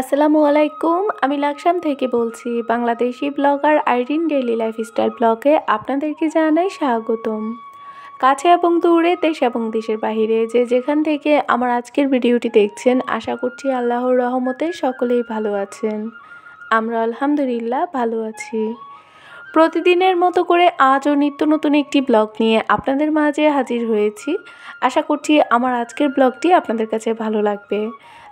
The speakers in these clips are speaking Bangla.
আসসালামু আলাইকুম। আমি লাকসাম থেকে বলছি। Bangladeshi blogger Irin daily lifestyle ব্লগে আপনাদেরকে জানাই স্বাগতম। কাছে এবং দূরে, দেশ এবং দেশের বাহিরে যে যেখান থেকে আমার আজকের ভিডিওটি দেখছেন, আশা করছি আল্লাহর রহমতে সকলেই ভালো আছেন। আমরা আলহামদুলিল্লাহ ভালো আছি। প্রতিদিনের মতো করে আজও নিত্য নতুন একটি ব্লগ নিয়ে আপনাদের মাঝে হাজির হয়েছি। আশা করছি আমার আজকের ব্লগটি আপনাদের কাছে ভালো লাগবে,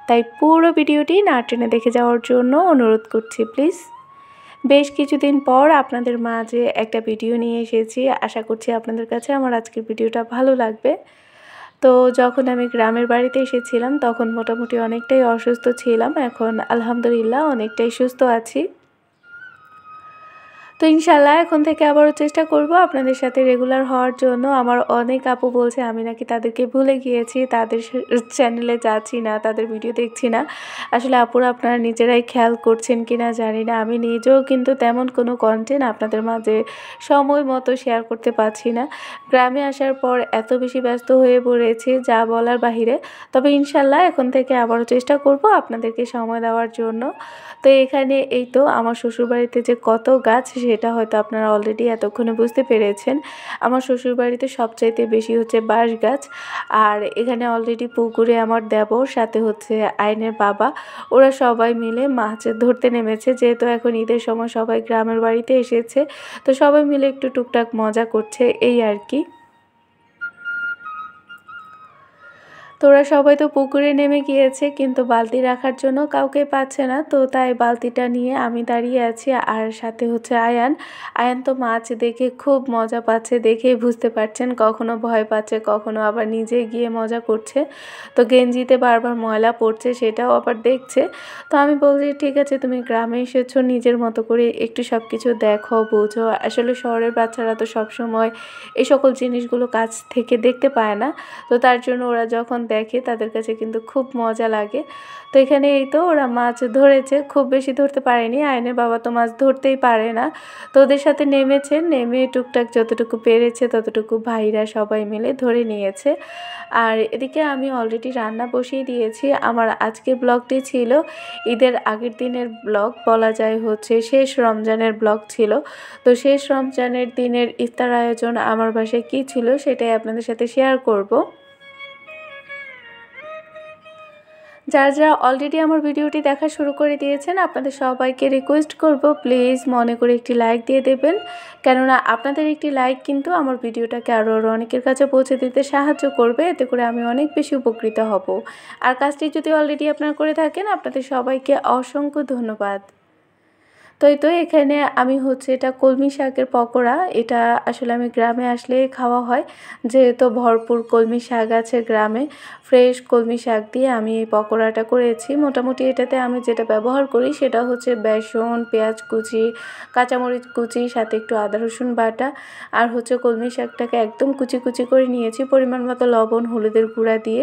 তাই পুরো ভিডিওটি না টেনে দেখে যাওয়ার জন্য অনুরোধ করছি প্লিজ। বেশ কিছুদিন পর আপনাদের মাঝে একটা ভিডিও নিয়ে এসেছি। আশা করছি আপনাদের কাছে আমার আজকের ভিডিওটা ভালো লাগবে। তো যখন আমি গ্রামের বাড়িতে এসেছিলাম তখন মোটামুটি অনেকটাই অসুস্থ ছিলাম। এখন আলহামদুলিল্লাহ অনেকটাই সুস্থ আছি। তো ইনশাল্লাহ এখন থেকে আবারও চেষ্টা করব আপনাদের সাথে রেগুলার হওয়ার জন্য। আমার অনেক আপু বলছে আমি নাকি তাদেরকে ভুলে গিয়েছি, তাদের চ্যানেলে যাচ্ছি না, তাদের ভিডিও দেখছি না। আসলে আপুরা আপনারা নিজেরাই খেয়াল করছেন কি না জানি না। আমি নিজেও কিন্তু তেমন কোনো কন্টেন্ট আপনাদের মাঝে সময় মতো শেয়ার করতে পারছি না। গ্রামে আসার পর এত বেশি ব্যস্ত হয়ে পড়েছি যা বলার বাহিরে। তবে ইনশাল্লাহ এখন থেকে আবারও চেষ্টা করব আপনাদেরকে সময় দেওয়ার জন্য। তো এখানে এই তো আমার শ্বশুরবাড়িতে যে কত গাছ সেটা হয়তো আপনারা অলরেডি এতক্ষণে বুঝতে পেরেছেন। আমার শ্বশুরবাড়িতে সবচাইতে বেশি হচ্ছে বাঁশ গাছ। আর এখানে অলরেডি পুকুরে আমার দেবর সাথে হচ্ছে আইনের বাবা, ওরা সবাই মিলে মাছ ধরতে নেমেছে। যেহেতু এখন ঈদের সময় সবাই গ্রামের বাড়িতে এসেছে, তো সবাই মিলে একটু টুকটাক মজা করছে এই আর কি। তো ওরা সবাই তো পুকুরে নেমে গিয়েছে, কিন্তু বালতি রাখার জন্য কাউকে পাচ্ছে না। তো তাই বালতিটা নিয়ে আমি দাঁড়িয়ে আছি, আর সাথে হচ্ছে আয়ান। আয়ান তো মাছ দেখে খুব মজা পাচ্ছে, দেখেই বুঝতে পারছেন। কখনো ভয় পাচ্ছে, কখনো আবার নিজে গিয়ে মজা করছে। তো গেঞ্জিতে বারবার ময়লা পড়ছে সেটাও আবার দেখছে। তো আমি বলছি ঠিক আছে, তুমি গ্রামে এসেছো, নিজের মতো করে একটু সব কিছু দেখো, বোঝো। আসলে শহরের বাচ্চারা তো সবসময় এই সকল জিনিসগুলো কাছ থেকে দেখতে পায় না। তো তার জন্য ওরা যখন দেখে তাদের কাছে কিন্তু খুব মজা লাগে। তো এখানে এই তো ওরা মাছ ধরেছে, খুব বেশি ধরতে পারেনি। আইনের বাবা তো মাছ ধরতেই পারে না। তো ওদের সাথে নেমেছে, নেমে টুকটাক যতটুকু পেরেছে ততটুকু ভাইরা সবাই মিলে ধরে নিয়েছে। আর এদিকে আমি অলরেডি রান্না বসিয়ে দিয়েছি। আমার আজকের ব্লগটি ছিল ঈদের আগের দিনের ব্লগ, বলা যায় হচ্ছে শেষ রমজানের ব্লগ ছিল। তো শেষ রমজানের দিনের ইফতার আয়োজন আমার বাসায় কী ছিল সেটাই আপনাদের সাথে শেয়ার করব। যারা যারা অলরেডি আমার ভিডিওটি দেখা শুরু করে দিয়েছেন আপনাদের সবাইকে রিকোয়েস্ট করব প্লিজ মনে করে একটি লাইক দিয়ে দেবেন, কেননা আপনাদের একটি লাইক কিন্তু আমার ভিডিওটাকে আরও অনেকের কাছে পৌঁছে দিতে সাহায্য করবে। এতে করে আমি অনেক বেশি উপকৃত হব। আর কাজটি যদি অলরেডি আপনারা করে থাকেন আপনাদের সবাইকে অসংখ্য ধন্যবাদ। তো এই তো এখানে আমি হচ্ছে এটা কলমি শাকের পকোড়া। এটা আসলে আমি গ্রামে আসলে খাওয়া হয়, যেহেতু ভরপুর কলমি শাক আছে গ্রামে। ফ্রেশ কলমি শাক দিয়ে আমি এই পকোড়াটা করেছি। মোটামুটি এটাতে আমি যেটা ব্যবহার করি সেটা হচ্ছে বেসন, পেঁয়াজ কুচি, কাঁচামরিচ কুচি, সাথে একটু আদা রসুন বাটা, আর হচ্ছে কলমি শাকটাকে একদম কুচি কুচি করে নিয়েছি। পরিমাণ মতো লবণ, হলুদের গুঁড়া দিয়ে,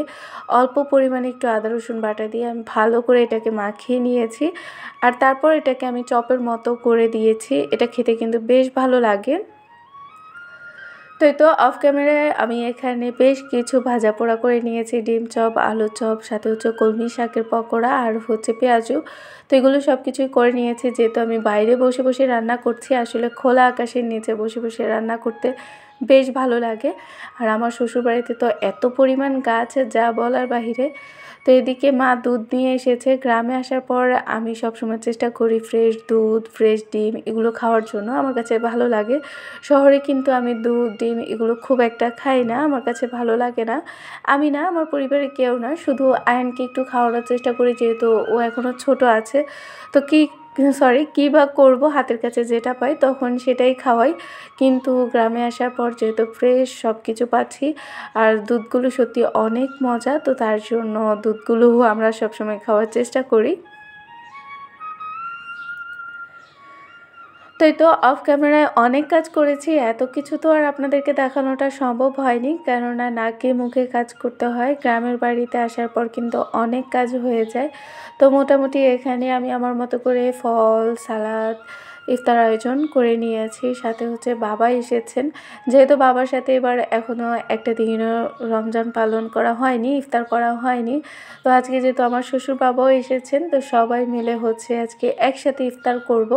অল্প পরিমাণে একটু আদা রসুন বাটা দিয়ে আমি ভালো করে এটাকে মাখিয়ে নিয়েছি। আর তারপর এটাকে আমি চপের মতো করে দিয়েছি। এটা খেতে কিন্তু বেশ ভালো লাগে। তো এই তো অফ ক্যামেরায় আমি এখানে বেশ কিছু ভাজা পোড়া করে নিয়েছি, ডিম চপ, আলু চপ, সাথে হচ্ছে কলমি শাকের পকোড়া আর হচ্ছে পেঁয়াজু। তো এগুলো সব কিছুই করে নিয়েছি। যেহেতু আমি বাইরে বসে বসে রান্না করছি, আসলে খোলা আকাশের নিচে বসে বসে রান্না করতে বেশ ভালো লাগে। আর আমার শ্বশুরবাড়িতে তো এত পরিমাণ গাছ যা বলার বাহিরে। তো এদিকে মা দুধ নিয়ে এসেছে। গ্রামে আসার পর আমি সবসময় চেষ্টা করি ফ্রেশ দুধ, ফ্রেশ ডিম এগুলো খাওয়ার জন্য, আমার কাছে ভালো লাগে। শহরে কিন্তু আমি দুধ, ডিম এগুলো খুব একটা খাই না, আমার কাছে ভালো লাগে না। আমি না, আমার পরিবারের কেউ না, শুধু আয়নকে একটু খাওয়ানোর চেষ্টা করি, যেহেতু ও এখনও ছোট আছে। তো কী বা করবো, হাতের কাছে যেটা পাই তখন সেটাই খাওয়াই। কিন্তু গ্রামে আসার পর যেহেতু ফ্রেশ সব কিছু পাচ্ছি, আর দুধগুলো সত্যি অনেক মজা, তো তার জন্য দুধগুলো আমরা সবসময় খাওয়ার চেষ্টা করি। তো এই তো অফ ক্যামেরায় অনেক কাজ করেছি, এত কিছু তো আর আপনাদেরকে দেখানোটা সম্ভব হয়নি, কেননা নাকে মুখে কাজ করতে হয়। গ্রামের বাড়িতে আসার পর কিন্তু অনেক কাজ হয়ে যায়। তো মোটামুটি এখানে আমি আমার মতো করে ফল, সালাদ, ইফতার আয়োজন করে নিয়েছি। সাথে হচ্ছে বাবা এসেছেন, যেহেতু বাবার সাথে এবার এখনও একটা দিনও রমজান পালন করা হয়নি, ইফতার করা হয়নি। তো আজকে যেহেতু আমার শ্বশুর বাবাও এসেছেন, তো সবাই মিলে হচ্ছে আজকে একসাথে ইফতার করব।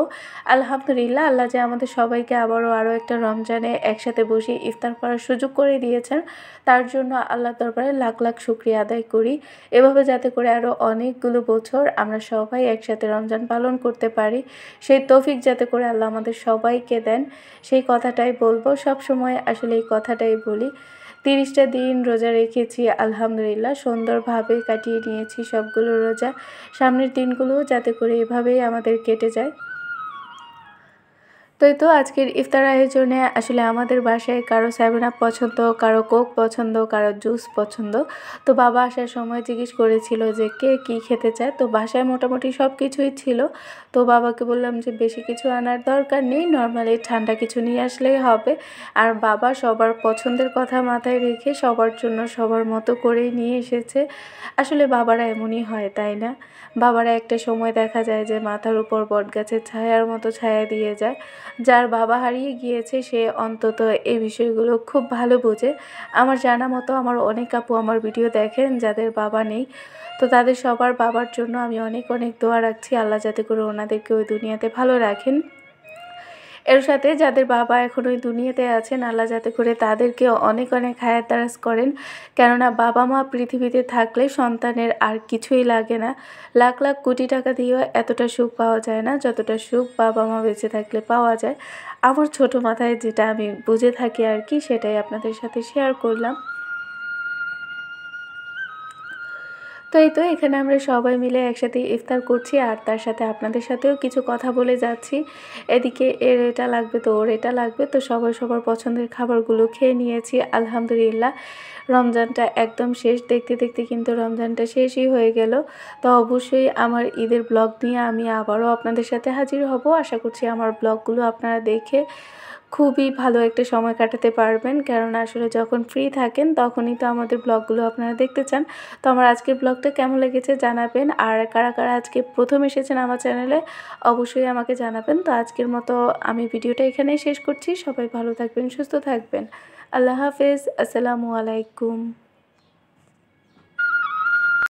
আলহামদুলিল্লাহ, আল্লাহ যে আমাদের সবাইকে আরও একটা রমজানে একসাথে বসে ইফতার করার সুযোগ করে দিয়েছেন, তার জন্য আল্লাহর দরবারে লাখ লাখ শুকরিয়া আদায় করি। এভাবে যাতে করে আরও অনেকগুলো বছর আমরা সবাই একসাথে রমজান পালন করতে পারি, সেই তৌফিক যাতে করে আল্লাহ আমাদের সবাইকে দেন, সেই কথাটাই বলবো। সব সময় আসলে এই কথাটাই বলি। 30টা দিন রোজা রেখেছি, আলহামদুলিল্লাহ সুন্দরভাবে কাটিয়ে নিয়েছি সবগুলো রোজা। সামনের দিনগুলোও যাতে করে এভাবেই আমাদের কেটে যায়। তো এই তো আজকের ইফতার আয়োজনে আসলে আমাদের বাসায় কারো 7 আপ পছন্দ, কারো কোক পছন্দ, কারো জুস পছন্দ। তো বাবা আসার সময় জিজ্ঞেস করেছিল যে কে কী খেতে চায়। তো বাসায় মোটামুটি সব কিছুই ছিল। তো বাবাকে বললাম যে বেশি কিছু আনার দরকার নেই, নর্মালি ঠান্ডা কিছু নিয়ে আসলেই হবে। আর বাবা সবার পছন্দের কথা মাথায় রেখে সবার জন্য সবার মতো করেই নিয়ে এসেছে। আসলে বাবারা এমনই হয়, তাই না? বাবারা একটা সময় দেখা যায় যে মাথার উপর বটগাছের ছায়ার মতো ছায়া দিয়ে যায়। যার বাবা হারিয়ে গিয়েছে সে অন্তত এই বিষয়গুলো খুব ভালো বোঝে। আমার জানা মতো আমার অনেক আপু আমার ভিডিও দেখেন যাদের বাবা নেই। তো তাদের সবার বাবার জন্য আমি অনেক অনেক দোয়া রাখছি, আল্লাহ যাতে করে ওনাদেরকে ওই দুনিয়াতে ভালো রাখেন। এর সাথে যাদের বাবা এখন ওই দুনিয়াতে আছেন, আল্লাহ যাতে করে তাদেরকে অনেক অনেক হায়াত দারাজ করেন। কেননা বাবা মা পৃথিবীতে থাকলে সন্তানের আর কিছুই লাগে না। লাখ লাখ কোটি টাকা দিয়েও এতটা সুখ পাওয়া যায় না যতটা সুখ বাবা মা বেঁচে থাকলে পাওয়া যায়। আমার ছোট মাথায় যেটা আমি বুঝে থাকি আর কি, সেটাই আপনাদের সাথে শেয়ার করলাম। তো এই তো এখানে আমরা সবাই মিলে একসাথে ইফতার করছি, আর তার সাথে আপনাদের সাথেও কিছু কথা বলে যাচ্ছি। এদিকে এর এটা লাগবে, তো ওর এটা লাগবে, তো সবাই সবার পছন্দের খাবারগুলো খেয়ে নিয়েছি আলহামদুলিল্লাহ। রমজানটা একদম শেষ, দেখতে দেখতে কিন্তু রমজানটা শেষই হয়ে গেল। তো অবশ্যই আমার ঈদের ব্লগ নিয়ে আমি আবারও আপনাদের সাথে হাজির হব। আশা করছি আমার ব্লগগুলো আপনারা দেখে খুবই ভালো একটা সময় কাটাতে পারবেন, কেননা আসলে যখন ফ্রি থাকেন তখনই তো আমাদের ব্লগগুলো আপনারা দেখতে চান। তো আমার আজকের ব্লগটা কেমন লেগেছে জানাবেন, আর কারা কারা আজকে প্রথম এসেছেন আমার চ্যানেলে অবশ্যই আমাকে জানাবেন। তো আজকের মতো আমি ভিডিওটা এখানেই শেষ করছি। সবাই ভালো থাকবেন, সুস্থ থাকবেন। আল্লাহ হাফেজ, আসসালামু আলাইকুম।